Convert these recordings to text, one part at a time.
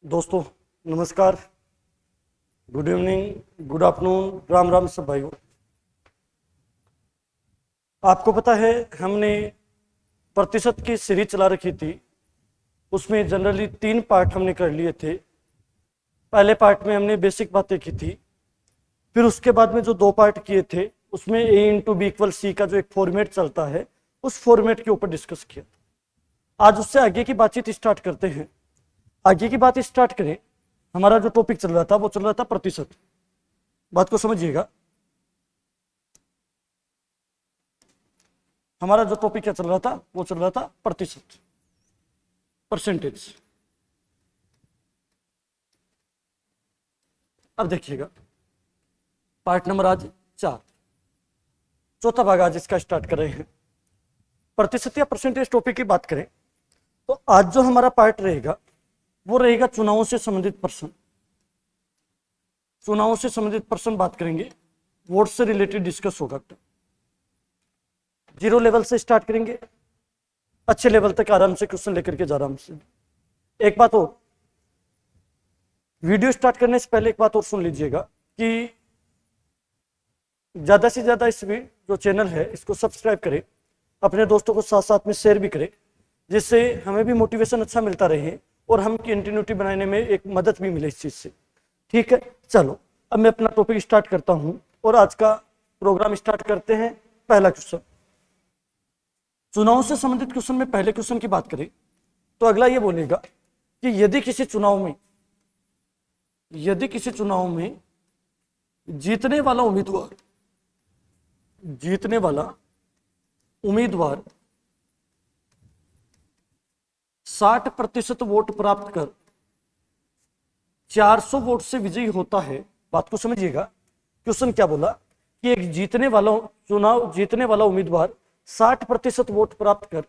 दोस्तों नमस्कार, good evening, good afternoon, Ram Ram सब भाइयों। आपको पता है हमने प्रतिशत की सीरीज चला रखी थी। उसमें जनरली 3 पार्ट हमने कर लिए थे। पहले पार्ट में हमने बेसिक बातें की थी, फिर उसके बाद में जो 2 पार्ट किए थे उसमें ए इंटू बी इक्वल सी का जो एक फॉर्मेट चलता है उस फॉर्मेट के ऊपर डिस्कस किया था। आज उससे आगे की बातचीत स्टार्ट करते हैं। आगे की बात स्टार्ट करें, हमारा जो टॉपिक चल रहा था वो चल रहा था प्रतिशत। बात को समझिएगा, हमारा जो टॉपिक क्या चल रहा था वो चल रहा था प्रतिशत, परसेंटेज। अब देखिएगा, पार्ट नंबर आज 4, चौथा भाग आज इसका स्टार्ट कर रहे हैं। प्रतिशत या परसेंटेज टॉपिक की बात करें तो आज जो हमारा पार्ट रहेगा वो रहेगा चुनावों से संबंधित प्रश्न। चुनावों से संबंधित प्रश्न बात करेंगे, वोट से रिलेटेड डिस्कस होगा। 0 लेवल से स्टार्ट करेंगे, अच्छे लेवल तक आराम से क्वेश्चन लेकर के जा रहा हूं। एक बात और, वीडियो स्टार्ट करने से पहले एक बात और सुन लीजिएगा कि ज्यादा से ज्यादा इस जो चैनल है इसको सब्सक्राइब करें, अपने दोस्तों को साथ साथ में शेयर भी करें, जिससे हमें भी मोटिवेशन अच्छा मिलता रहे और हम कंटिन्यूटी बनाने में एक मदद भी मिले इस चीज से। ठीक है, चलो अब मैं अपना टॉपिक स्टार्ट करता हूं और आज का प्रोग्राम स्टार्ट करते हैं। पहला क्वेश्चन, चुनाव से संबंधित क्वेश्चन में पहले क्वेश्चन की बात करें तो अगला ये बोलेगा कि यदि किसी चुनाव में जीतने वाला उम्मीदवार 60% वोट प्राप्त कर 400 वोट से विजयी होता है। बात को समझिएगा, क्वेश्चन क्या बोला कि एक जीतने वाला उम्मीदवार 60% वोट प्राप्त कर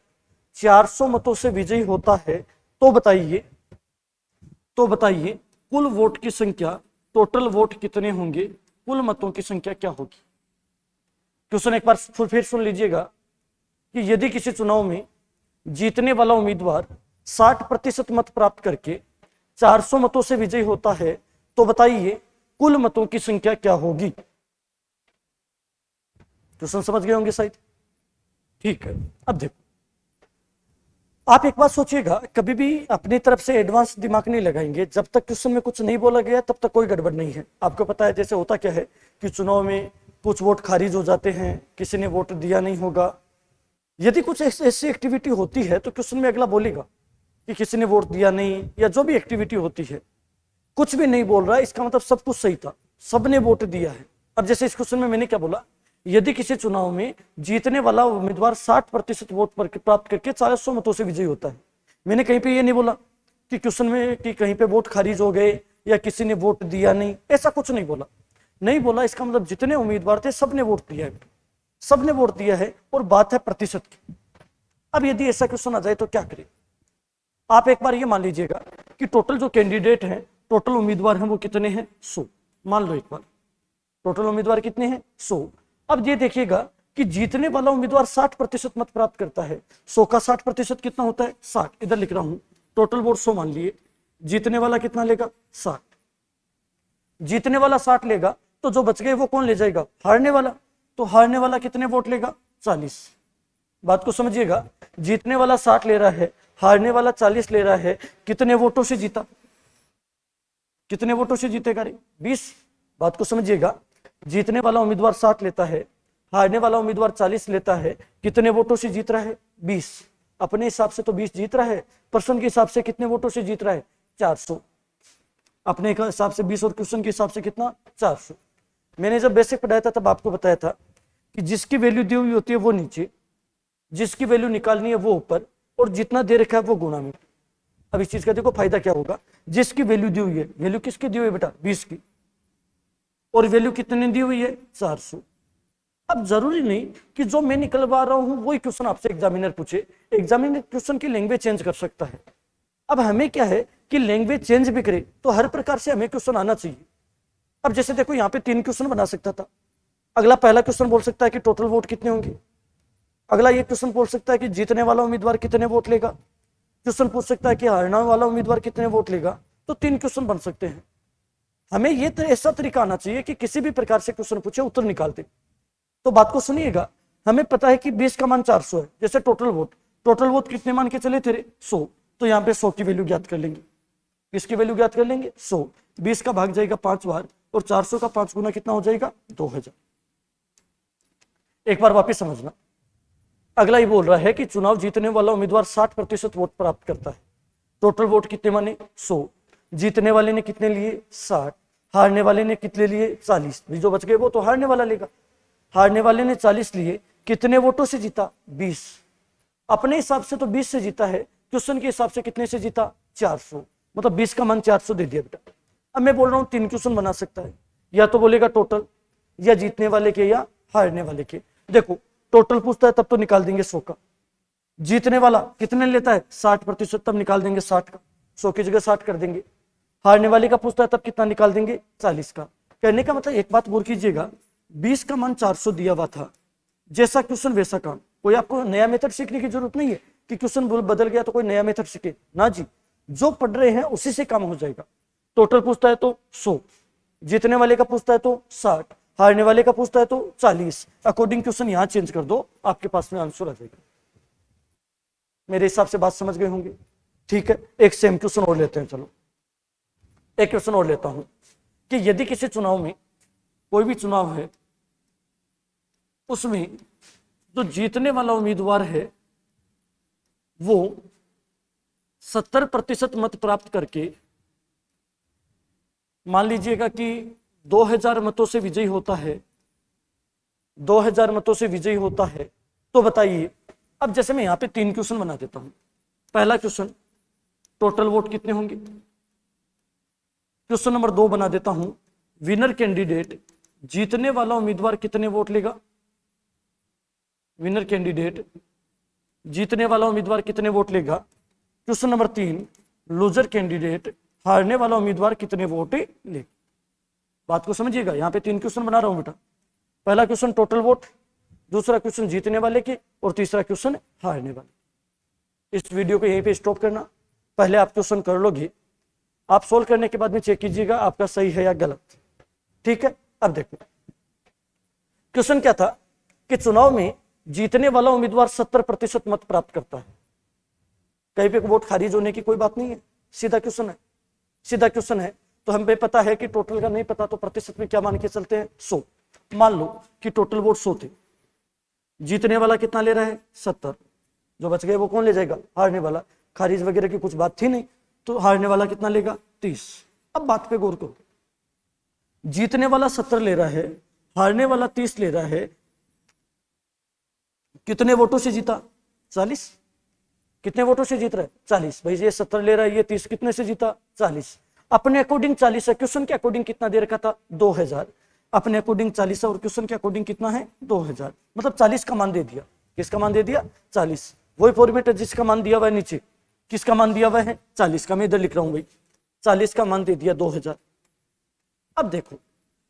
400 मतों से विजयी होता है, तो बताइए कुल वोट की संख्या, टोटल वोट कितने होंगे, कुल मतों की संख्या क्या होगी। क्वेश्चन एक बार फिर सुन लीजिएगा कि यदि किसी चुनाव में जीतने वाला उम्मीदवार 60% मत प्राप्त करके 400 मतों से विजयी होता है, तो बताइए कुल मतों की संख्या क्या होगी। क्वेश्चन समझ गए होंगे शायद। ठीक है, अब देखो, आप एक बात सोचिएगा, कभी भी अपनी तरफ से एडवांस दिमाग नहीं लगाएंगे। जब तक क्वेश्चन में कुछ नहीं बोला गया तब तक कोई गड़बड़ नहीं है। आपको पता है जैसे होता क्या है कि चुनाव में कुछ वोट खारिज हो जाते हैं, किसी ने वोट दिया नहीं होगा। यदि कुछ ऐसी एक्टिविटी होती है तो क्वेश्चन में अगला बोलेगा कि किसी ने वोट दिया नहीं, या जो भी एक्टिविटी होती है, कुछ भी नहीं बोल रहा है, इसका मतलब सब कुछ सही था, सबने वोट दिया है। अब जैसे इस क्वेश्चन में मैंने क्या बोला, यदि किसी चुनाव में जीतने वाला उम्मीदवार 60% वोट प्राप्त करके 400 मतों से विजयी होता है। मैंने कहीं पे ये नहीं बोला कि क्वेश्चन में कि कहीं पे वोट खारिज हो गए या किसी ने वोट दिया नहीं, ऐसा कुछ नहीं बोला। इसका मतलब जितने उम्मीदवार थे सबने वोट दिया है, और बात है प्रतिशत की। अब यदि ऐसा क्वेश्चन आ जाए तो क्या करें। आप एक बार ये मान लीजिएगा कि टोटल जो कैंडिडेट हैं, टोटल उम्मीदवार हैं, वो कितने हैं, 100 मान लो। एक बार टोटल उम्मीदवार कितने हैं, 100। अब ये देखिएगा कि जीतने वाला उम्मीदवार 60% मत प्राप्त करता है। 100 का 60% कितना होता है, 60। इधर लिख रहा हूं, टोटल वोट 100 मान लिए, जीतने वाला कितना लेगा, 60। जीतने वाला 60 लेगा तो जो बच गए वो कौन ले जाएगा, हारने वाला। तो हारने वाला कितने वोट लेगा, 40। बात को समझिएगा, जीतने वाला 60 ले रहा है, हारने वाला 40 ले रहा है। कितने वोटों से जीता, कितने वोटों से जीतेगा रे, 20। बात को समझिएगा, जीतने वाला उम्मीदवार 60 लेता है, हारने वाला उम्मीदवार 40 लेता है। कितने वोटों से जीत रहा है, 20। अपने हिसाब से तो 20 जीत रहा है, पर्सन के हिसाब से कितने वोटों से जीत रहा है, 400। अपने हिसाब से 20 और क्वेश्चन के हिसाब से कितना, 400। मैंने जब बेसिक पढ़ाया था तब आपको बताया था कि जिसकी वैल्यू दी हुई होती है वो नीचे, जिसकी वैल्यू निकालनी है वो ऊपर, और जितना दे रखा है वो गुणा में। अब इस चीज का देखो फायदा क्या होगा, जिसकी वैल्यू दी हुई है, वैल्यू किसकी दी हुई है बेटा, 20 की, और वैल्यू कितनी दी हुई है, 400। अब जरूरी नहीं कि जो मैं निकलवा रहा हूं वही क्वेश्चन आपसे एग्जामिनर पूछे। एग्जामिनर क्वेश्चन की लैंग्वेज चेंज कर सकता है। अब हमें क्या है कि लैंग्वेज चेंज भी करे तो हर प्रकार से हमें क्वेश्चन आना चाहिए। अब जैसे देखो, यहाँ पे 3 क्वेश्चन बना सकता था। अगला पहला क्वेश्चन बोल सकता है कि टोटल वोट कितने होंगे, अगला ये क्वेश्चन पूछ सकता है कि जीतने वाला उम्मीदवार कितने वोट लेगा, क्वेश्चन पूछ सकता है कि हारने वाला उम्मीदवार कितने वोट लेगा। तो 3 क्वेश्चन बन सकते हैं। हमें ये तो ऐसा तरीका आना चाहिए कि किसी भी प्रकार से क्वेश्चन पूछे उत्तर निकालते। तो बात को सुनिएगा, हमें पता है कि 20 का मान 400 है, जैसे टोटल वोट कितने मान के चले तेरे 100, तो यहाँ पे 100 की वैल्यू ज्ञात कर लेंगे। किसकी वैल्यू ज्ञात कर लेंगे 100, 20 का भाग जाएगा 5 बार और 400 का 5 गुना कितना हो जाएगा 2000। एक बार वापिस समझना, अगला ही बोल रहा है कि चुनाव जीतने वाला उम्मीदवार 60% वोट प्राप्त करता है। टोटल वोट कितने माने 100, जीतने वाले ने कितने लिए 60, हारने वाले ने कितने लिए 40, जो बच गए वो तो हारने वाला लेगा। हारने वाले ने 40 लिए, कितने वोटों से जीता 20, अपने हिसाब से तो 20 से जीता है, क्वेश्चन के हिसाब से कितने से जीता 400, मतलब 20 का मान 400 दे दिया बेटा। अब मैं बोल रहा हूं 3 क्वेश्चन बना सकता है, या तो बोलेगा टोटल, या जीतने वाले के या हारने वाले के। देखो टोटल पूछता है तब तो निकाल देंगे 100 का, जीतने वाला कितने लेता है 60%, तब निकाल देंगे 60 का, 100 की जगह 60 कर देंगे। हारने वाले का पूछता है तब कितना निकाल देंगे 40 का। कहने का मतलब एक बात गौर कीजिएगा, 20 का मान 400 दिया हुआ था, जैसा क्वेश्चन वैसा काम। कोई आपको नया मेथड सीखने की जरूरत नहीं है कि क्वेश्चन बदल गया तो कोई नया मेथड सीखे ना जी, जो पढ़ रहे हैं उसी से काम हो जाएगा। टोटल पूछता है तो 100, जीतने वाले का पूछता है तो 60, हारने वाले का पूछता है तो 40, अकॉर्डिंग क्वेश्चन यहां चेंज कर दो, आपके पास में आंसर आ जाएगा। मेरे हिसाब से बात समझ गए होंगे। ठीक है, एक सेम क्वेश्चन और लेते हैं। चलो एक क्वेश्चन और लेता हूं कि यदि किसी चुनाव में, कोई भी चुनाव है, उसमें जो जीतने वाला उम्मीदवार है वो 70% मत प्राप्त करके, मान लीजिएगा कि 2000 मतों से विजयी होता है, 2000 मतों से विजयी होता है, तो बताइए। अब जैसे मैं यहां पे 3 क्वेश्चन बना देता हूं। पहला क्वेश्चन, टोटल वोट कितने होंगे। क्वेश्चन नंबर 2 बना देता हूं, विनर कैंडिडेट, जीतने वाला उम्मीदवार कितने वोट लेगा। विनर कैंडिडेट, जीतने वाला उम्मीदवार कितने वोट लेगा। क्वेश्चन नंबर 3, लूजर कैंडिडेट, हारने वाला उम्मीदवार कितने वोट लेगा। बात को समझिएगा, यहां पे 3 क्वेश्चन बना रहा हूं बेटा। पहला क्वेश्चन टोटल वोट, दूसरा क्वेश्चन जीतने वाले के, और तीसरा क्वेश्चन हारने वाले। इस वीडियो को यहीं पे स्टॉप करना, पहले आप क्वेश्चन कर लोगे, आप सोल्व करने के बाद में चेक कीजिएगा आपका सही है या गलत। ठीक है, अब देखो क्वेश्चन क्या था कि चुनाव में जीतने वाला उम्मीदवार 70% मत प्राप्त करता है। कहीं पे वोट खारिज होने की कोई बात नहीं है, सीधा क्वेश्चन है, सीधा क्वेश्चन है। तो हमें पता है कि टोटल का नहीं पता, तो प्रतिशत में क्या मान के चलते हैं 100। मान लो कि टोटल वोट 100 थे, जीतने वाला कितना ले रहा है 70, जो बच गए वो कौन ले जाएगा हारने वाला। खारिज वगैरह की कुछ बात थी नहीं, तो हारने वाला कितना लेगा 30। अब बात पे गौर करो, जीतने वाला 70 ले रहा है, हारने वाला 30 ले रहा है, कितने वोटों से जीता 40। कितने वोटों से जीत रहा है 40। भाई ये 70 ले रहा है, ये 30, कितने से जीता 40। अपने अकॉर्डिंग 40 है, क्वेश्चन के अकॉर्डिंग कितना दे रखा था 2000। अपने अकॉर्डिंग 40 है और क्वेश्चन के अकॉर्डिंग कितना है 2000, मतलब 40 का मान दे दिया। किसका मान दे दिया 40। वही फॉर्मेट है जिसका मान दिया हुआ है नीचे, किसका मान दिया हुआ है 40 का, मैं इधर लिख रहा हूं भाई 40 का मान दे दिया 2000। अब देखो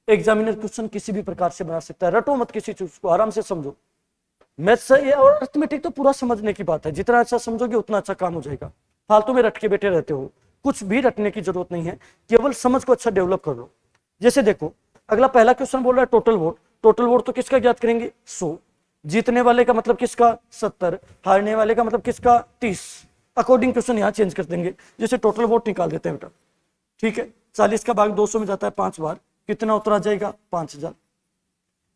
एग्जामिनर क्वेश्चन किसी भी प्रकार से बना सकता है, रटो मत किसी चीज को, आराम से समझो। मैथ्स और अर्थमेटिक तो पूरा समझने की बात है, जितना अच्छा समझोगे उतना अच्छा काम हो जाएगा। फालतू में रट के बैठे रहते हो, कुछ भी रटने की जरूरत नहीं है, केवल समझ को अच्छा डेवलप कर लो। जैसे देखो अगला पहला क्वेश्चन बोल रहा है टोटल वोट। टोटल वोट तो किसका ज्ञात करेंगे 100, जीतने वाले का मतलब किसका 70, हारने वाले का मतलब किसका 30। अकॉर्डिंग क्वेश्चन यहाँ चेंज कर देंगे, जैसे टोटल वोट निकाल देते हैं बेटा। ठीक है, 40 का भाग 200 में जाता है 5 बार, कितना उत्तर आ जाएगा 5000।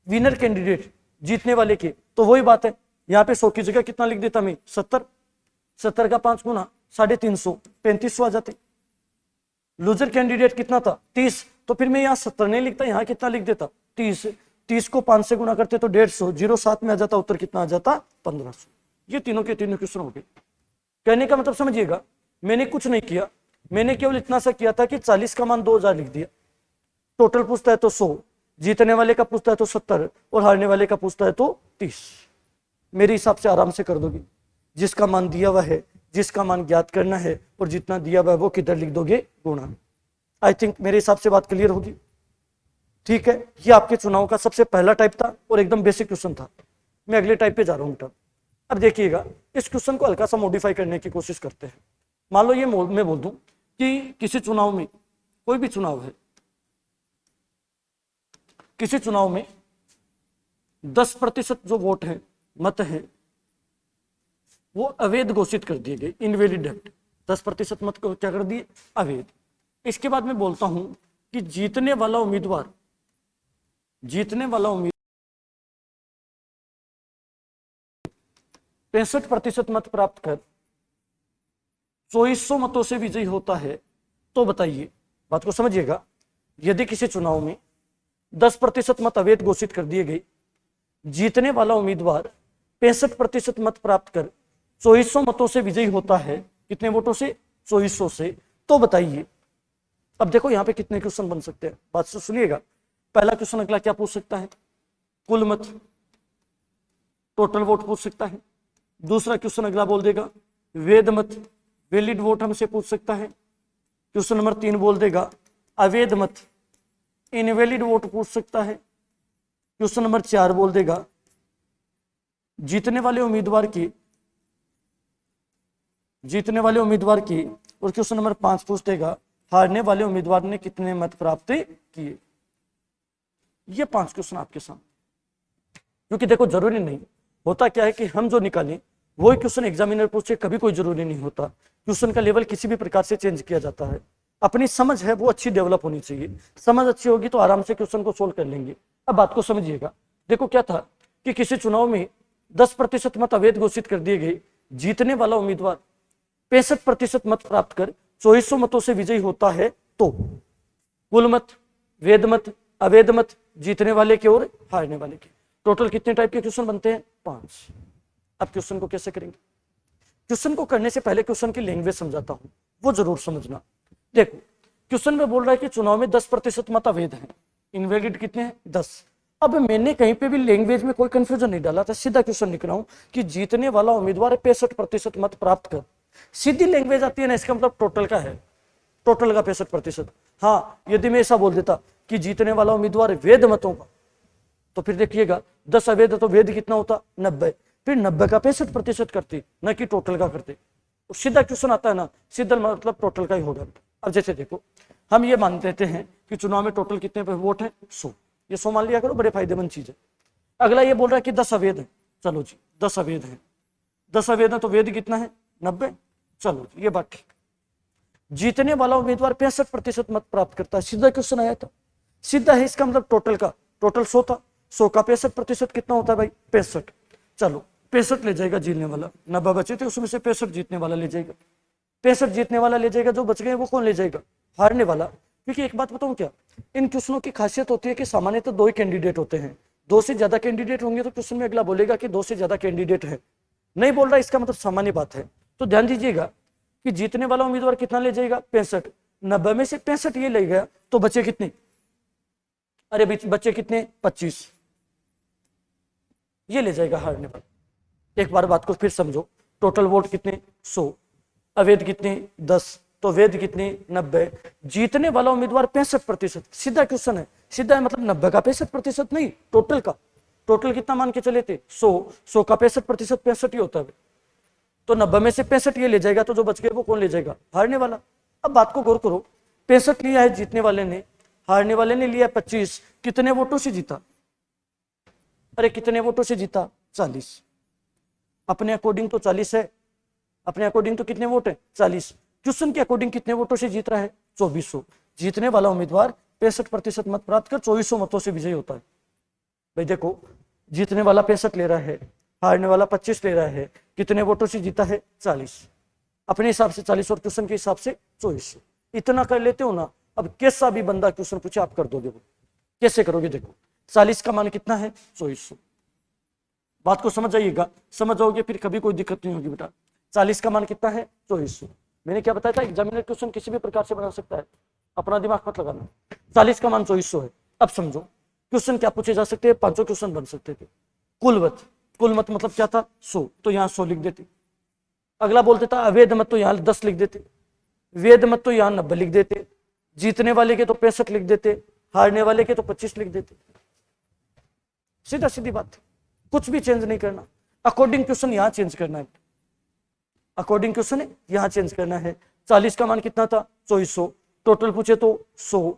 विनर कैंडिडेट, जीतने वाले के, तो वही बात है, यहाँ पे 100 की जगह कितना लिख देता मैं 70, 70 का 5 गुना 350, 3500 आ जाते। लूजर कैंडिडेट कितना था 30, तो फिर मैं यहाँ 70 नहीं लिखता, यहाँ कितना लिख देता 30। 30 को 5 से गुना करते तो 150, 07 में आ जाता, उत्तर कितना आ जाता 1500। ये तीनों के तीनों क्वेश्चन हो गए। कहने का मतलब समझिएगा, मैंने कुछ नहीं किया, मैंने केवल इतना सा किया था कि 40 का मान 2000 लिख दिया। टोटल पूछता है तो 100, जीतने वाले का पूछता है तो 70, और हारने वाले का पूछता है तो 30। मेरे हिसाब से आराम से कर दोगे, जिसका मान दिया हुआ है, जिसका मान ज्ञात करना है, और जितना दिया हुआ है वो किधर लिख दोगे गुणा। आई थिंक मेरे हिसाब से बात क्लियर होगी। ठीक है, ये आपके चुनाव का सबसे पहला टाइप था और एकदम बेसिक क्वेश्चन था। मैं अगले टाइप पे जा रहा हूँ। अब देखिएगा, इस क्वेश्चन को हल्का सा मॉडिफाई करने की कोशिश करते हैं। मान लो ये मैं बोल दूं कि किसी चुनाव में, कोई भी चुनाव है, किसी चुनाव में 10% जो वोट हैं, मत हैं, वो अवैध घोषित कर दिए गए, इनवैलिड है। 10% मत को क्या कर दिए, अवैध। इसके बाद मैं बोलता हूं कि जीतने वाला उम्मीदवार 65% मत प्राप्त कर 2400 मतों से विजयी होता है, तो बताइए, बात को समझिएगा, यदि किसी चुनाव में 10% मत अवैध घोषित कर दिए गए, जीतने वाला उम्मीदवार 65% मत प्राप्त कर 2400 मतों से विजयी होता है, कितने वोटों से, 2400 से, तो बताइए। अब देखो यहां पे कितने क्वेश्चन बन सकते हैं, बात से सुनिएगा। पहला क्वेश्चन अगला क्या पूछ सकता है, कुल मत, टोटल वोट पूछ सकता है। दूसरा क्वेश्चन अगला बोल देगा वैध मत, वैलिड वोट हमसे पूछ सकता है। क्वेश्चन नंबर 3 बोल देगा अवैध मत, इनवैलिड वोट पूछ सकता है। क्वेश्चन नंबर 4 बोल देगा जीतने वाले उम्मीदवार की, और क्वेश्चन नंबर 5 पूछ देगा हारने वाले उम्मीदवार ने कितने मत प्राप्त किए। ये 5 क्वेश्चन आपके सामने, क्योंकि देखो जरूरी नहीं होता, क्या है कि हम जो निकालें वही क्वेश्चन एग्जामिनर पूछे, कभी कोई जरूरी नहीं होता। क्वेश्चन का लेवल किसी भी प्रकार से चेंज किया जाता है। अपनी समझ है वो अच्छी डेवलप होनी चाहिए, समझ अच्छी होगी तो आराम से क्वेश्चन को सोल्व कर लेंगे। अब बात को समझिएगा, देखो क्या था कि किसी चुनाव में 10% मत अवैध घोषित कर दिए गए, जीतने वाला उम्मीदवार 65% मत प्राप्त कर 2400 मतों से विजयी होता है, तो कुल मत, वैध मत, अवैध मत, जीतने वाले के और हारने वाले के, टोटल कितने टाइप के क्वेश्चन बनते हैं, 5। अब क्वेश्चन को कैसे करेंगे, क्वेश्चन को करने से पहले क्वेश्चन की लैंग्वेज समझाता हूं, वो जरूर समझना। देखो क्वेश्चन में बोल रहा है कि चुनाव में 10% मत अवैध हैं, इनवैलिड कितने हैं, 10। अब मैंने कहीं पे भी लैंग्वेज में कोई कंफ्यूजन नहीं डाला था, सीधा क्वेश्चन लिख रहा हूं कि जीतने वाला उम्मीदवार 65% मत प्राप्त कर, सीधी लैंग्वेज आती है ना, इसका मतलब टोटल का है, टोटल का 65%। हाँ, यदि मैं ऐसा बोल देता कि जीतने वाला उम्मीदवार वैध मतों का, तो फिर देखिएगा 10 अवैध, तो वैध कितना होता, 90, फिर 90 का 65% करती, न कि टोटल का करते। तो सीधा क्वेश्चन आता है ना, सीधा मतलब टोटल का ही होगा। अब जैसे देखो हम ये मान लेते हैं कि चुनाव में टोटल कितने वोट है, 100, ये 100 मान लिया करो, बड़े फायदेमंद चीज है। अगला ये बोल रहा है कि 10 अवैध है, चलो जी 10 अवैध है, 10 अवैध है तो वैध कितना है, 90, चलो ये बात ठीक। जीतने वाला उम्मीदवार 65% मत प्राप्त करता है, सीधा क्वेश्चन आया था, सीधा है, इसका मतलब टोटल का, टोटल 100 था, 100 का 65% कितना होता है भाई, 65। चलो 65 ले जाएगा जीतने वाला, 90 बचे थे उसमें से 65 जीतने वाला ले जाएगा, 65 जीतने वाला ले जाएगा, जो बच गए वो कौन ले जाएगा, हारने वाला। क्योंकि एक बात बताऊं क्या, इन क्वेश्चनों की खासियत होती है कि सामान्यतः 2 ही कैंडिडेट होते हैं, 2 से ज्यादा कैंडिडेट होंगे तो क्वेश्चन में अगला बोलेगा कि 2 से ज्यादा कैंडिडेट है, नहीं बोल रहा इसका मतलब सामान्य बात है। तो ध्यान दीजिएगा कि जीतने वाला उम्मीदवार कितना ले जाएगा, 65, 90 में से 65 ये ले गया, तो बचे कितने, अरे बच्चे कितने, 25, ये ले जाएगा हारने पर। एक बार बात को फिर समझो, टोटल वोट कितने, 100, अवैध कितने, 10, तो वैध कितने, 90, जीतने वाला उम्मीदवार 65%, सीधा क्वेश्चन है, सीधा है मतलब 90 का 65% नहीं, टोटल का, टोटल कितना मान के चले थे, 100 का 65% 65 ही होता है, तो 90 में से 65 ये ले जाएगा, तो जो बच गए वो कौन ले जाएगा, हारने वाला। अब बात को गौर करो, 65 लिया है जीतने वाले ने, हारने वाले ने लिया 25, कितने वोटों से जीता, अरे कितने वोटों से जीता, 40, अपने अकॉर्डिंग तो 40 है, अपने अकॉर्डिंग तो कितने वोट है, 40, क्वेश्चन के अकॉर्डिंग कितने वोटों से जीत रहा है, 2400, जीतने वाला उम्मीदवार 65% मत प्राप्त कर 2400 मतों से विजयी होता है। भाई देखो जीतने वाला 65 ले रहा है, हारने वाला 25 ले रहा है, कितने वोटों से जीता है, 40, अपने हिसाब से 40 और क्वेश्चन के हिसाब से 2400, इतना कर लेते हो ना। अब कैसा भी बंदा क्वेश्चन पूछे आप कर दोगे, वो कैसे करोगे, देखो 40 का मान कितना है, 2400, बात को समझ जाइएगा, समझ जाओगे फिर कभी कोई दिक्कत नहीं होगी बेटा। 40 का मान कितना है, 2400, मैंने क्या बताया था, एग्जामिनर क्वेश्चन किसी भी प्रकार से बना सकता है, अपना दिमाग मत लगाना। 40 का मान 2400 है। अब समझो क्वेश्चन क्या पूछे जा सकते हैं, 5 क्वेश्चन बन सकते थे। कुल मत मतलब क्या था, 100, तो यहाँ 100 लिख देते। अगला बोलते था अवैध मत, तो यहाँ 10 लिख देते। वैध मत तो यहाँ 90 लिख देते। जीतने वाले के तो 65 लिख देते, हारने वाले के तो 25 लिख देते। सीधा सीधी बात, कुछ भी चेंज नहीं करना। अकॉर्डिंग क्वेश्चन यहाँ चेंज करना है, अकॉर्डिंग क्वेश्चन है यहाँ चेंज करना है। 40 का मान कितना था, 2400, टोटल पूछे तो 100,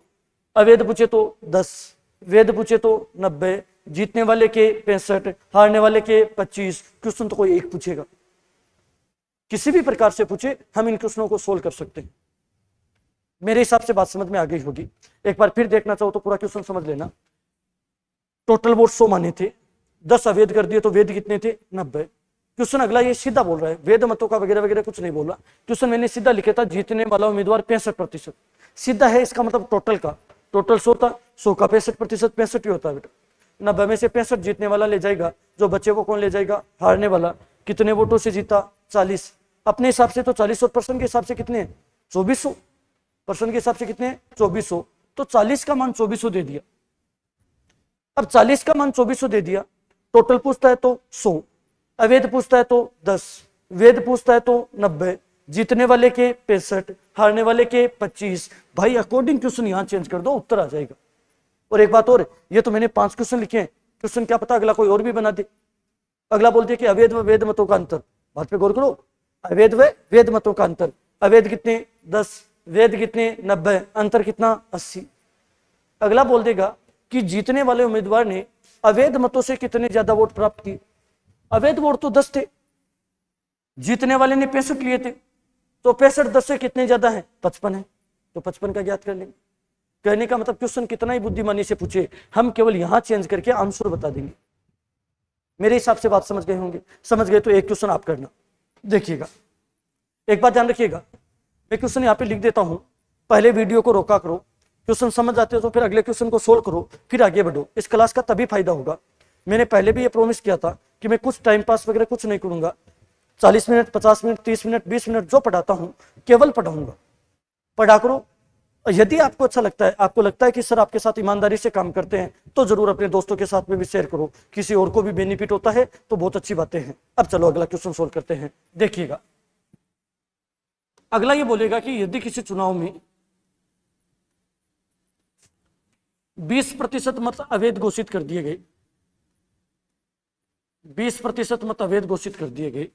अवैध पूछे तो 10, वेद पूछे तो 90, जीतने वाले के 65, हारने वाले के 25। क्वेश्चन तो कोई एक पूछेगा, किसी भी प्रकार से पूछे हम इन क्वेश्चनों को सोल्व कर सकते हैं। मेरे हिसाब से बात समझ में आ गई होगी। एक बार फिर देखना चाहो तो पूरा क्वेश्चन समझ लेना। टोटल वोट 100 माने थे, 10 अवैध कर दिए तो वेद कितने थे? 90। क्वेश्चन अगला ये सीधा बोल रहा है, वेद मतों का वगैरह वगैरह कुछ नहीं बोला। क्वेश्चन मैंने सीधा लिखा था, जीतने वाला उम्मीदवार 65%। सीधा है, इसका मतलब टोटल का, टोटल 100 था, 100 का 65%, 65 ही होता है बेटा। 90 में से 65 जीतने वाला ले जाएगा, जो बचे वो कौन ले जाएगा? हारने वाला। कितने वोटों से जीता? 40। अपने हिसाब से तो 40 और परसेंट के हिसाब से कितने हैं? 2400। परसेंट के हिसाब से कितने हैं? 2400। तो 40 का मान 2400 दे दिया। अब 40 का मान 2400 दे दिया, टोटल पूछता है तो 100, अवैध पूछता है तो 10, वेद पूछता है तो 90, जीतने वाले के 65, हारने वाले के 25। भाई अकॉर्डिंग क्वेश्चन यहां चेंज कर दो, उत्तर आ जाएगा। और एक बात और, ये तो मैंने 5 क्वेश्चन लिखे हैं, क्वेश्चन क्या पता अगला कोई और भी बना दे। अगला बोलते कि अवैध व वेद मतों का अंतर, बात पे गौर करो, अवैध व वेद मतों का अंतर, अवैध कितने? 10, वेद कितने? 90, अंतर कितना? 80। अगला बोल देगा कि जीतने वाले उम्मीदवार ने अवैध मतों से कितने ज्यादा वोट प्राप्त किए? अवैध वोट तो 10 थे, जीतने वाले ने 65 लिए थे, तो 65 10 से कितने ज्यादा है? 55 है, तो 55 का ज्ञात कर लेंगे। कहने का मतलब क्वेश्चन कितना ही बुद्धिमानी से पूछे, हम केवल यहां चेंज करके आंसर बता देंगे। मेरे हिसाब से बात समझ गए होंगे। समझ गए तो एक क्वेश्चन आप करना, देखिएगा। एक बात ध्यान रखिएगा, मैं क्वेश्चन यहाँ पे लिख देता हूं, पहले वीडियो को रोका करो, क्वेश्चन समझ जाते हो तो फिर अगले क्वेश्चन को सोल्व करो, फिर आगे बढ़ो। इस क्लास का तभी फायदा होगा। मैंने पहले भी ये प्रॉमिस किया था कि मैं कुछ टाइम पास वगैरह कुछ नहीं करूंगा। 40 मिनट, 50 मिनट, 30 मिनट, 20 मिनट जो पढ़ाता हूं केवल पढ़ाऊंगा। पढ़ा करो। यदि आपको अच्छा लगता है, आपको लगता है कि सर आपके साथ ईमानदारी से काम करते हैं, तो जरूर अपने दोस्तों के साथ में भी शेयर करो, किसी और को भी बेनिफिट होता है तो बहुत अच्छी बातें हैं। अब चलो अगला क्वेश्चन सोल्व करते हैं, देखिएगा। अगला ये बोलेगा कि यदि किसी चुनाव में 20% मत अवैध घोषित कर दिए गए, 20% मत अवैध घोषित कर दिए गए,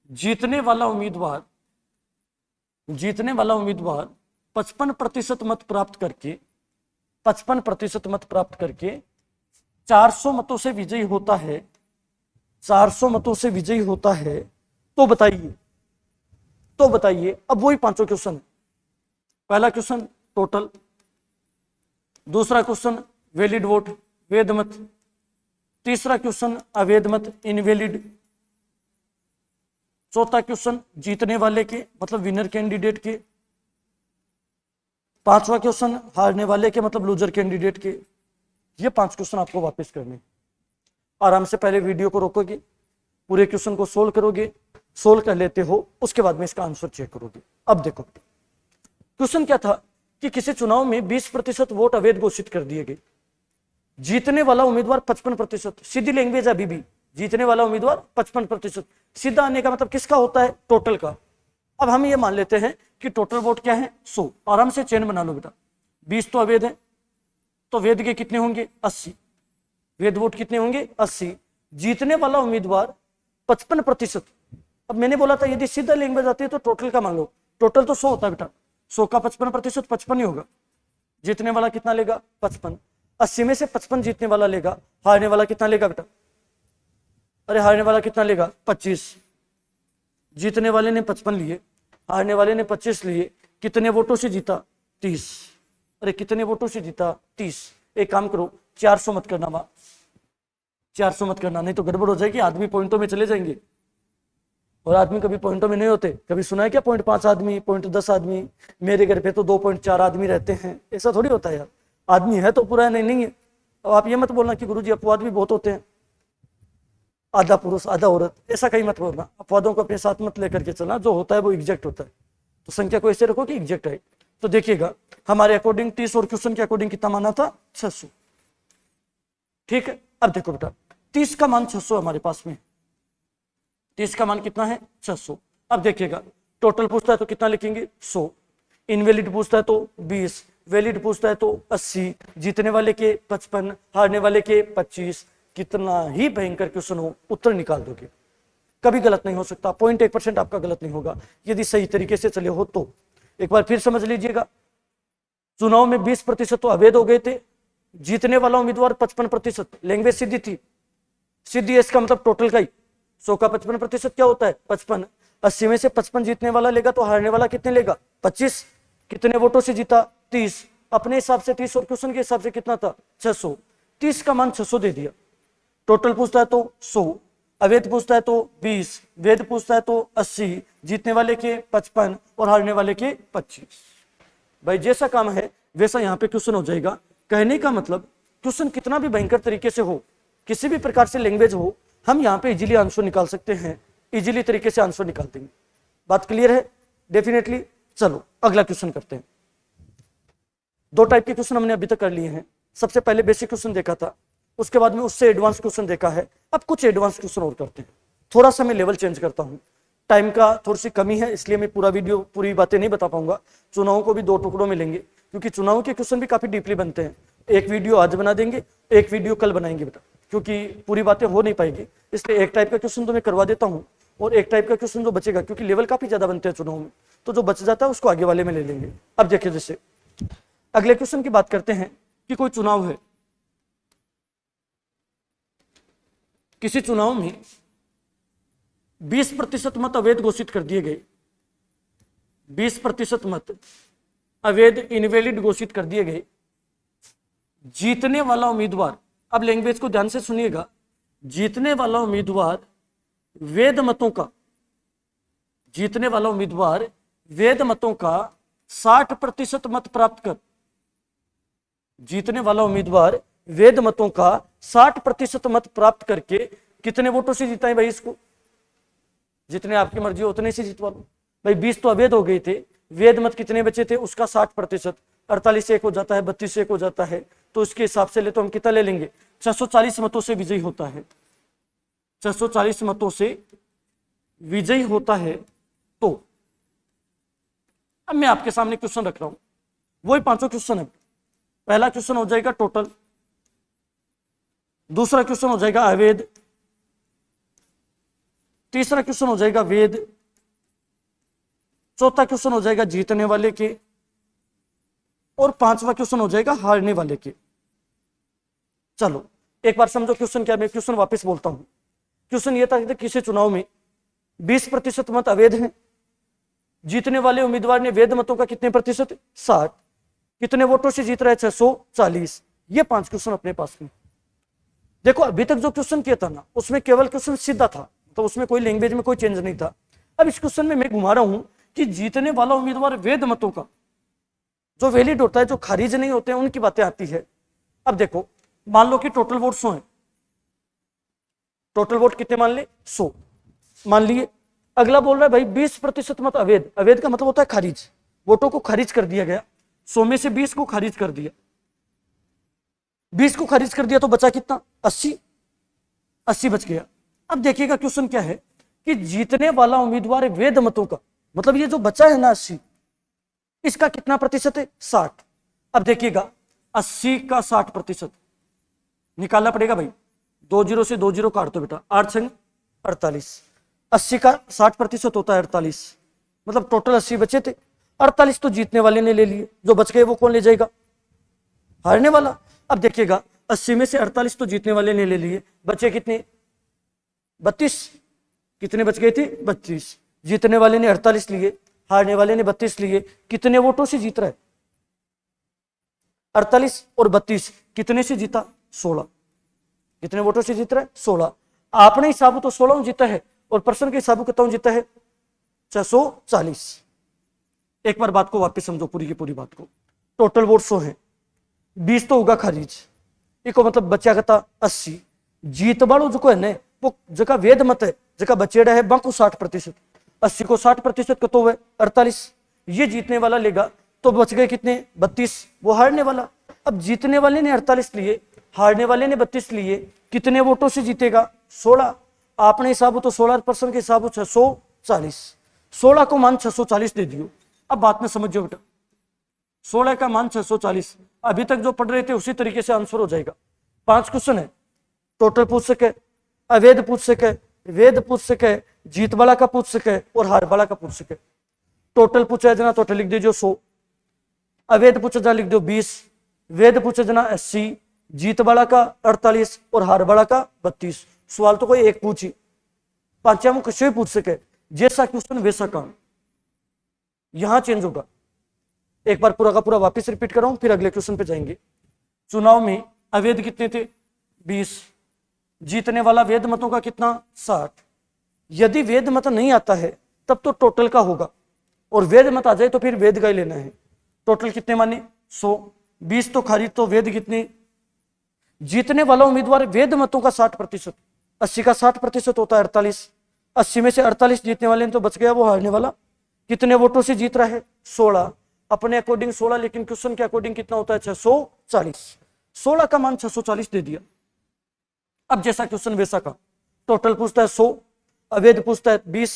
जीतने वाला उम्मीदवार 55% मत प्राप्त करके 55% मत प्राप्त करके 400 मतों से विजयी होता है, 400 मतों से विजयी होता है, तो बताइए। अब वही पांचों क्वेश्चन है। पहला क्वेश्चन टोटल, दूसरा क्वेश्चन वैलिड वोट वैध मत, तीसरा क्वेश्चन अवैध मत इनवैलिड, चौथा क्वेश्चन जीतने वाले के मतलब विनर कैंडिडेट के, पांचवा क्वेश्चन हारने वाले के मतलब लूजर कैंडिडेट के। ये 5 क्वेश्चन आपको वापस करने। आराम से पहले वीडियो को रोकोगे, पूरे क्वेश्चन को सोल्व करोगे, सोल्व कर लेते हो, उसके बाद में इसका आंसर चेक करोगे। अब देखो क्वेश्चन क्या था कि किसी चुनाव में 20% वोट अवैध घोषित कर दिए गए, जीतने वाला उम्मीदवार 55%। सीधी लैंग्वेज अभी भी, जीतने वाला उम्मीदवार 55%। सीधा आने का मतलब किसका होता है? टोटल का। अब हम ये मान लेते हैं कि टोटल वोट क्या है? 100। आराम से चेन बना लो बेटा, 20 तो अवैध है, तो वैध के कितने होंगे? 80। वैध वोट कितने होंगे? 80। जीतने वाला उम्मीदवार 55%। अब मैंने बोला था यदि सीधा लैंग्वेज आती है तो टोटल का मान लो, टोटल तो 100 होता है बेटा, 100 का 55% 55 ही होगा। जीतने वाला कितना लेगा? 55। 80 में से 55 जीतने वाला लेगा, हारने वाला कितना लेगा बेटा? अरे हारने वाला कितना लेगा? 25। जीतने वाले ने 55 लिए, हारने वाले ने 25 लिए, कितने वोटों से जीता? 30। अरे कितने वोटों से जीता? 30। एक काम करो, 400 मत करना, 400 मत करना, नहीं तो गड़बड़ हो जाएगी, आदमी पॉइंटों में चले जाएंगे, और आदमी कभी पॉइंटों में नहीं होते। कभी सुना है क्या 0.5 आदमी, 0.10 आदमी? मेरे घर पे तो 2.4 आदमी रहते हैं। ऐसा थोड़ी होता है यार, आदमी है तो पूरा नहीं है। और आप ये मत बोलना कि गुरुजी अपवाद भी बहुत होते हैं, आधा पुरुष आधा औरत, ऐसा कहीं मत बोलना। अपवादों को अपने साथ मत लेकर के चलना, जो होता है वो एग्जैक्ट होता है। तो संख्या को ऐसे रखो कि एग्जैक्ट है। तो देखिएगा हमारे अकॉर्डिंग 30 और क्वेश्चन के अकॉर्डिंग कितना माना था? 600। ठीक है, अब देखो बेटा 30 का मान 600 हमारे पास में, 30 का मान कितना है? 600। अब देखिएगा टोटल पूछता है तो कितना लिखेंगे? 100। इनवैलिड पूछता है तो 20, वैलिड पूछता है तो 80, जीतने वाले के 55, हारने वाले के 25। कितना ही भयंकर क्वेश्चन हो, उत्तर निकाल दोगे, कभी गलत नहीं हो सकता। 0.1% आपका गलत नहीं होगा यदि सही तरीके से चले हो तो। एक बार फिर समझ लीजिएगा, चुनाव में 20% तो अवैध हो गए थे, जीतने वाला उम्मीदवार 55%, लैंग्वेज सीधी थी, सीधी इसका मतलब टोटल का ही 100 का 55% क्या होता है 55, 80 में से 55 जीतने वाला लेगा तो हारने वाला कितने लेगा 25, कितने वोटों से जीता 30, अपने हिसाब से 30 और क्वेश्चन के हिसाब से कितना था 600, 30 का मान 600 दे दिया, टोटल पूछता है तो 100, अवैध पूछता है तो 20, वैध पूछता है तो 80, जीतने वाले के 55 और हारने वाले के 25। भाई जैसा काम है वैसा यहाँ पे क्वेश्चन हो जाएगा। कहने का मतलब क्वेश्चन कितना भी भयंकर तरीके से हो, किसी भी प्रकार से लैंग्वेज हो, हम यहाँ पे इजीली आंसर निकाल सकते हैं, इजीली तरीके से आंसर निकाल देंगे। बात क्लियर है डेफिनेटली। चलो अगला क्वेश्चन करते हैं। दो टाइप के क्वेश्चन हमने अभी तक कर लिए हैं। सबसे पहले बेसिक क्वेश्चन देखा था, उसके बाद में उससे एडवांस क्वेश्चन देखा है। अब कुछ एडवांस क्वेश्चन और करते हैं। थोड़ा सा मैं लेवल चेंज करता हूँ, टाइम का थोड़ी सी कमी है इसलिए मैं पूरा वीडियो पूरी बातें नहीं बता पाऊंगा। चुनाव को भी 2 टुकड़ों में लेंगे क्योंकि चुनाव के क्वेश्चन भी काफी डीपली बनते हैं। एक वीडियो आज बना देंगे, एक वीडियो कल बनाएंगे बेटा, क्योंकि पूरी बातें हो नहीं पाएगी, इसलिए एक टाइप का क्वेश्चन तो मैं करवा देता हूँ और एक टाइप का क्वेश्चन जो बचेगा, क्योंकि लेवल काफी ज्यादा बनते हैं चुनाव में, तो जो बच जाता है उसको आगे वाले में ले लेंगे। अब देखिए, जैसे अगले क्वेश्चन की बात करते हैं कि कोई चुनाव है, किसी चुनाव में 20% मत अवैध घोषित कर दिए गए, 20% मत अवैध इनवैलिड घोषित कर दिए गए। जीतने वाला उम्मीदवार, अब लैंग्वेज को ध्यान से सुनिएगा, जीतने वाला उम्मीदवार वैध मतों का, जीतने वाला उम्मीदवार वैध मतों का 60% मत प्राप्त कर, जीतने वाला उम्मीदवार वैध मतों का 60% मत प्राप्त करके कितने वोटों से जीता है भाई इसको, जितने आपकी मर्जी हो उतने से जितवा लो भाई। 20 तो अवैध हो गए थे, वैध मत कितने बचे थे उसका 60%, 48 से 1 हो जाता है, 32 से 1 हो जाता है, तो इसके हिसाब से ले तो हम कितना ले लेंगे 640 मतों से विजयी होता है, 640 मतों से विजयी होता है। तो अब मैं आपके सामने क्वेश्चन रख रहा हूं, वही 5 क्वेश्चन है। पहला क्वेश्चन हो जाएगा टोटल, दूसरा क्वेश्चन हो जाएगा अवैध, तीसरा क्वेश्चन हो जाएगा वैध, चौथा क्वेश्चन हो जाएगा जीतने वाले के, और 5वां क्वेश्चन हो जाएगा हारने वाले के। चलो एक बार समझो क्वेश्चन क्या, मैं क्वेश्चन वापस बोलता हूं। क्वेश्चन ये था कि किसी चुनाव में 20% मत अवैध हैं, जीतने वाले उम्मीदवार ने वैध मतों का कितने प्रतिशत 60, कितने वोटों से जीत रहा है 640। ये 5 क्वेश्चन अपने पास में। देखो अभी तक जो क्वेश्चन किया था ना, उसमें केवल क्वेश्चन सीधा था, तो उसमें कोई लैंग्वेज में कोई चेंज नहीं था। अब इस क्वेश्चन में मैं घुमा रहा हूं कि जीतने वाला उम्मीदवार वैध मतों का, जो वैलिड होता है, जो खारिज नहीं होते हैं, उनकी बातें आती है। अब देखो मान लो कि टोटल वोट 100 है, टोटल वोट कितने मान ले 100 मान लिए। अगला बोल रहा है भाई 20% मत अवैध, अवैध का मतलब होता है खारिज, वोटों को खारिज कर दिया गया, 100 में से 20 को खारिज कर दिया, 20 को खारिज कर दिया तो बचा कितना 80, 80 बच गया। अब देखिएगा क्वेश्चन क्या है कि जीतने वाला उम्मीदवार वैध मतों का, मतलब ये जो बचा है ना 80, इसका कितना प्रतिशत है 60। अब देखिएगा 80 का 60% निकालना पड़ेगा भाई, 2 0 से 2 0 काट दो बेटा, 8 संग 48, 80 का 60% होता है 48, मतलब टोटल 80 बचे थे, 48 तो जीतने वाले ने ले लिए, जो बच गए वो कौन ले जाएगा हारने वाला। अब देखिएगा 80 में से 48 तो जीतने वाले ने ले लिए, बचे कितने 32, कितने बच गए थे 32, जीतने वाले ने 48 लिए, हारने वाले ने 32 लिए, कितने वोटों से जीत रहा है 48 और 32, कितने से जीता 16, कितने वोटों से जीत रहा है 16। आपने हिसाब तो 16 जीता है और पर्सन के हिसाब कितना जीता है 640। एक बार बात को वापस समझो पूरी की पूरी बात को, टोटल वोट 100 है, 20 तो होगा खारिज, इको मतलब बचा कता 80, जीत बाड़ो जो है ना वो जगह वेद मत है, जगह बचेड़ा है बाको 60%, 80 को 60% कतो हुए 48, ये जीतने वाला लेगा, तो बच गए कितने 32, वो हारने वाला। अब जीतने वाले ने 48 लिए, हारने वाले ने 32 लिए, कितने वोटों से जीतेगा 16, आपने हिसाब तो 16% के हिसाब 640, 16 को मान 640 दे दियो। अब बात में समझो बेटा, 16 का मान 640, अभी तक जो पढ़ रहे थे उसी तरीके से आंसर हो जाएगा। 5 क्वेश्चन है, टोटल पूछ सके, अवैध पूछ सके, वेद पूछ सके, जीत वाला का पूछ सके और हार वाला का पूछ सके। टोटल पूछा है जना टोटल लिख दीजिए 100, अवैध पूछा जना लिख दो 20, वेद पूछा जना 80, जीत वाला का 48 और हार वाला का 32। सवाल तो कोई एक पूछी, पांचवा में कुछ भी पूछ सके, जैसा क्वेश्चन वैसा काम, यहां चेंज होगा। एक बार पूरा का पूरा वापस रिपीट कर रहा हूं, फिर अगले क्वेश्चन पे जाएंगे। चुनाव में अवैध कितने थे 20, जीतने वाला वेद मतों का कितना 60। यदि वेद मत नहीं आता है तब तो टोटल का होगा, और वेद मत आ जाए तो फिर वेद का ही लेना है। टोटल कितने माने 100, 20 तो खारिज, तो वेद कितने, जीतने वाला उम्मीदवार वेद मतों का 60%, 80 का 60% होता है 48, 80 में से 48 जीतने वाले तो बच गया वो हारने वाला। कितने वोटों से जीत रहा है 16, अपने अकॉर्डिंग 16, लेकिन क्वेश्चन के अकॉर्डिंग कितना होता है 640, 16 का मान 640 दे दिया। अब जैसा क्वेश्चन वैसा का, टोटल पूछता है 100, अवैध पूछता है 20,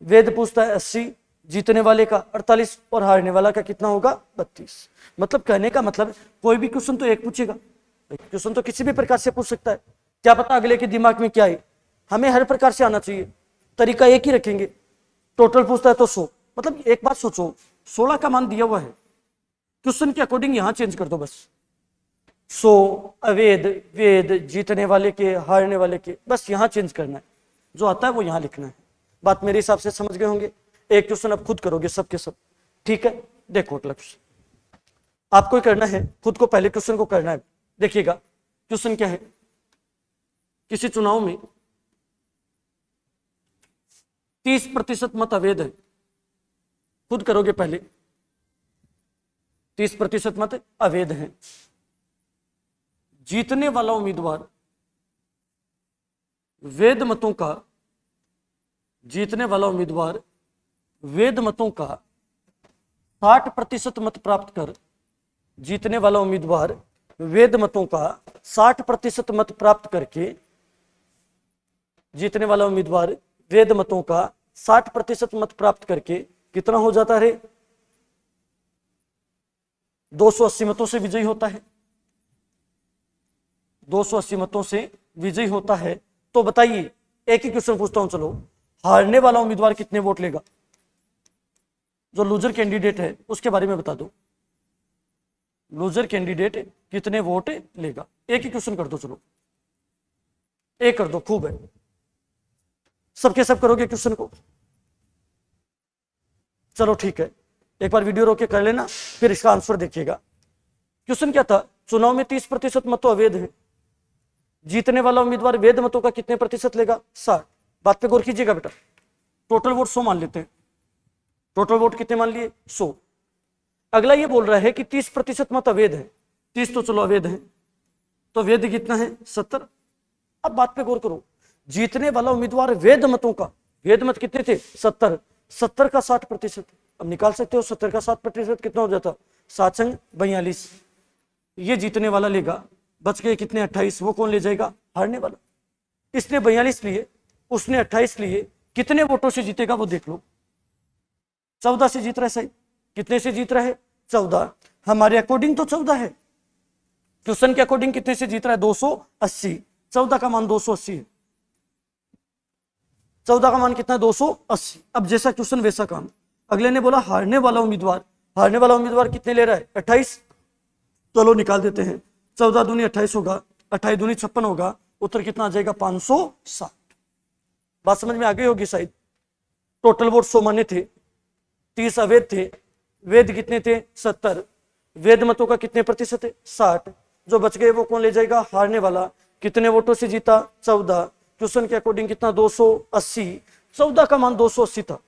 वेद पूछता है 80, जीतने वाले का 48 और हारने वाला का कितना होगा 32। मतलब कहने का मतलब कोई भी क्वेश्चन तो एक पूछेगा, क्वेश्चन तो किसी भी प्रकार से पूछ सकता है, क्या पता अगले के दिमाग में क्या है। हमें हर प्रकार से आना चाहिए, तरीका एक ही रखेंगे। टोटल पूछता है तो 100, मतलब एक बात सोचो 16 का मान दिया हुआ है, क्वेश्चन के अकॉर्डिंग यहां चेंज कर दो बस, 100 अवैध वेद जीतने वाले के हारने वाले के, बस यहां चेंज करना है, जो आता है वो यहां लिखना है। बात मेरे हिसाब से समझ गए होंगे। एक क्वेश्चन अब खुद करोगे सब के सब, ठीक है। देखो अगला क्वेश्चन आपको ही करना है, खुद को पहले क्वेश्चन को करना है। देखिएगा क्वेश्चन क्या है, किसी चुनाव में 30% मत अवैध है, खुद करोगे पहले। 30% मत अवैध है, जीतने वाला उम्मीदवार वेद मतों का, जीतने वाला उम्मीदवार वेद मतों का 60% मत प्राप्त कर, जीतने वाला उम्मीदवार वेद मतों का 60% मत प्राप्त करके, जीतने वाला उम्मीदवार वेद मतों का 60% मत प्राप्त करके कितना हो जाता है 280 मतों से विजयी होता है, 280 मतों से विजयी होता है। तो बताइए, एक ही क्वेश्चन पूछता हूं, चलो हारने वाला उम्मीदवार कितने वोट लेगा, जो लूजर कैंडिडेट है उसके बारे में बता दो, लूजर कैंडिडेट कितने वोट लेगा। एक ही क्वेश्चन कर दो, चलो एक कर दो, खूब है, सबके सब करोगे क्वेश्चन को, चलो ठीक है। एक बार वीडियो रोक के कर लेना, फिर इसका आंसर देखिएगा। क्वेश्चन क्या था, चुनाव में 30% मत तो अवैध है, जीतने वाला उम्मीदवार वैध मतों का कितने प्रतिशत लेगा 60। बात पे गौर कीजिएगा बेटा, टोटल वोट 100 मान लेते हैं, टोटल वोट कितने मान लिए 100। अगला ये बोल रहा है कि 30% मत अवैध है, 30 तो चलो अवैध है, तो वैध कितना है 70। अब बात पे गौर करो, जीतने वाला उम्मीदवार वैध मतों का, वैध मत कितने थे 70, 70 का 60%, अब निकाल सकते हो 70 का 60% कितना हो जाता 7 संग 42, ये जीतने वाला लेगा, बच गए कितने 28, वो कौन ले जाएगा हारने वाला। इसने 42 लिए, उसने 28 लिए, कितने वोटों से जीतेगा वो देख लो, 14 से जीत रहा है। सही, कितने से जीत रहा है 14, हमारे अकॉर्डिंग तो 14 है, क्वेश्चन के अकॉर्डिंग कितने से जीत रहा है 280, 14 का मान 280 है, 14 का मान कितना है 280। अब जैसा क्वेश्चन वैसा काम, अगले ने बोला हारने वाला उम्मीदवार, हारने वाला उम्मीदवार कितने ले रहा है 28, चलो निकाल देते हैं, 14 दूनी 28 होगा, 28 दूनी 56 होगा, उत्तर कितना आ जाएगा 560। बात समझ में आ गई होगी शायद। टोटल वोट 100 माने थे, 30 अवैध थे, वेद कितने थे 70, वेद मतों का कितने प्रतिशत है 60, जो बच गए वो कौन ले जाएगा हारने वाला। कितने वोटों से जीता 14, क्वेश्चन के अकॉर्डिंग कितना 280, 14 का मान 280 था।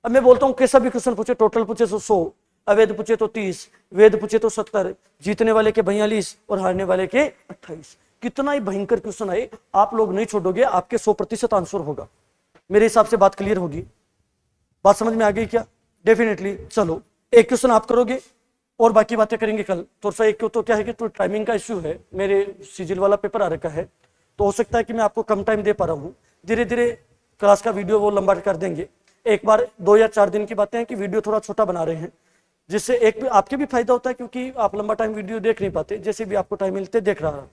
अब मैं बोलता हूं कैसा भी क्वेश्चन पूछे, टोटल पूछे तो 100, अवैध पूछे तो 30, वेद पूछे तो 70, जीतने वाले के 42 और हारने वाले के 28, कितना ही भयंकर क्वेश्चन आए आप लोग नहीं छोड़ोगे, आपके 100% आंसर होगा। मेरे हिसाब से बात क्लियर होगी, बात समझ में आ गई क्या? डेफिनेटली। चलो एक क्वेश्चन आप करोगे और बाकी बातें करेंगे कल। थोड़ा सा एक तो क्या है कि तो टाइमिंग का इश्यू है, मेरे सीजिल वाला पेपर आ रखा है, तो हो सकता है कि मैं आपको कम टाइम दे पा रहा हूँ। धीरे धीरे क्लास का वीडियो वो लंबा कर देंगे। एक बार 2 या 4 दिन की बातें हैं कि वीडियो थोड़ा छोटा बना रहे हैं, जिससे एक भी आपके भी फायदा होता है, क्योंकि आप लंबा टाइम वीडियो देख नहीं पाते, जैसे भी आपको टाइम मिलते देख रहा हूँ।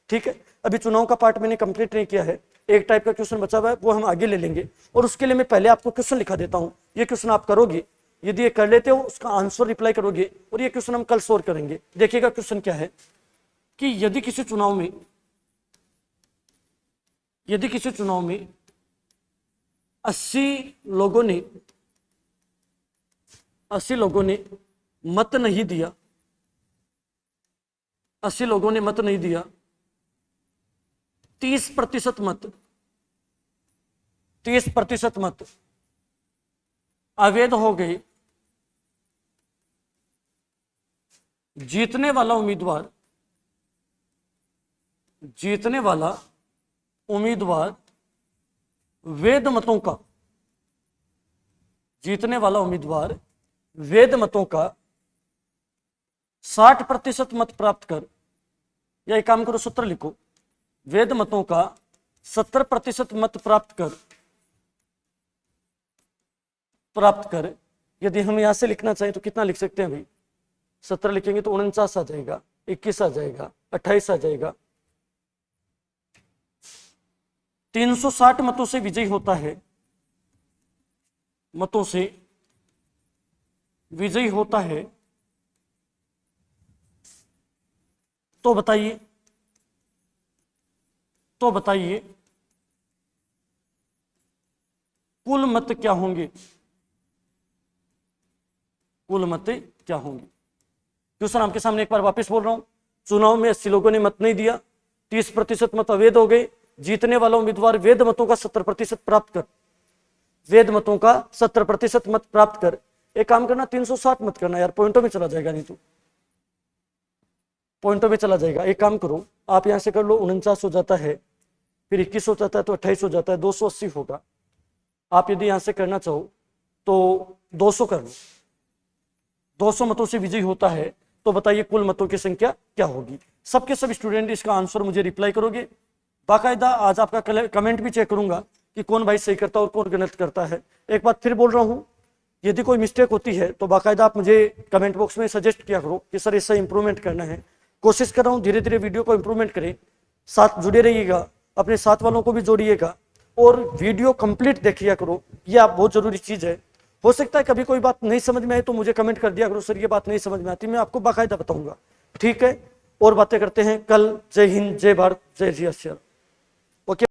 ठीक है, अभी चुनाव का पार्ट मैंने कंप्लीट नहीं किया है, एक टाइप का क्वेश्चन बचा हुआ है, वो हम आगे ले लेंगे। और उसके लिए मैं पहले आपको क्वेश्चन लिखा देता हूँ, ये क्वेश्चन आप करोगे यदि ये कर लेते हो उसका आंसर रिप्लाई करोगे, और ये क्वेश्चन हम कल सोल्व करेंगे। देखिएगा क्वेश्चन क्या है कि यदि किसी चुनाव में 80 लोगों ने मत नहीं दिया, 80 लोगों ने मत नहीं दिया, 30% मत अवैध हो गए, जीतने वाला उम्मीदवार वैध मतों का 60% मत प्राप्त कर, या एक काम करो सूत्र लिखो, वैध मतों का 70% मत प्राप्त कर। यदि हम यहां से लिखना चाहें तो कितना लिख सकते हैं भाई? 70 लिखेंगे तो 49 आ जाएगा, 21 आ जाएगा, 28 आ जाएगा। 360 मतों से विजयी होता है, तो बताइए कुल मत क्या होंगे? क्वेश्चन आपके सामने एक बार वापस बोल रहा हूं। चुनाव में 80 लोगों ने मत नहीं दिया, 30% मत अवैध हो गए, जीतने वाला उम्मीदवार वैध मतों का 70% प्राप्त कर। एक काम करना, 360 मत करना यार, पॉइंटों में चला जाएगा, नहीं तो पॉइंटों में चला जाएगा। एक काम करो, आप यहां से कर लो, 49 हो जाता है, फिर 21 हो जाता है तो 28 हो जाता है, 280 होगा। आप यदि यहां से करना चाहो तो 200 कर लो। 200 मतों से विजयी होता है, तो बताइए कुल मतों की संख्या क्या होगी? सबके सब स्टूडेंट इसका आंसर मुझे रिप्लाई करोगे। बाकायदा आज आपका कमेंट भी चेक करूंगा कि कौन भाई सही करता है और कौन गलत करता है। एक बात फिर बोल रहा हूं, यदि कोई मिस्टेक होती है तो बाकायदा आप मुझे कमेंट बॉक्स में सजेस्ट किया करो कि सर इससे इंप्रूवमेंट करना है। कोशिश कर रहा हूं धीरे धीरे वीडियो को इंप्रूवमेंट करें। साथ जुड़े रहिएगा, अपने साथ वालों को भी जोड़िएगा और वीडियो कंप्लीट देखिए करो, ये आप बहुत जरूरी चीज है। हो सकता है कभी कोई बात नहीं समझ में आए तो मुझे कमेंट कर दिया करो, सर ये बात नहीं समझ में आती, मैं आपको बाकायदा बताऊंगा। ठीक है, और बातें करते हैं कल। जय हिंद, जय भारत, जय श्री राम।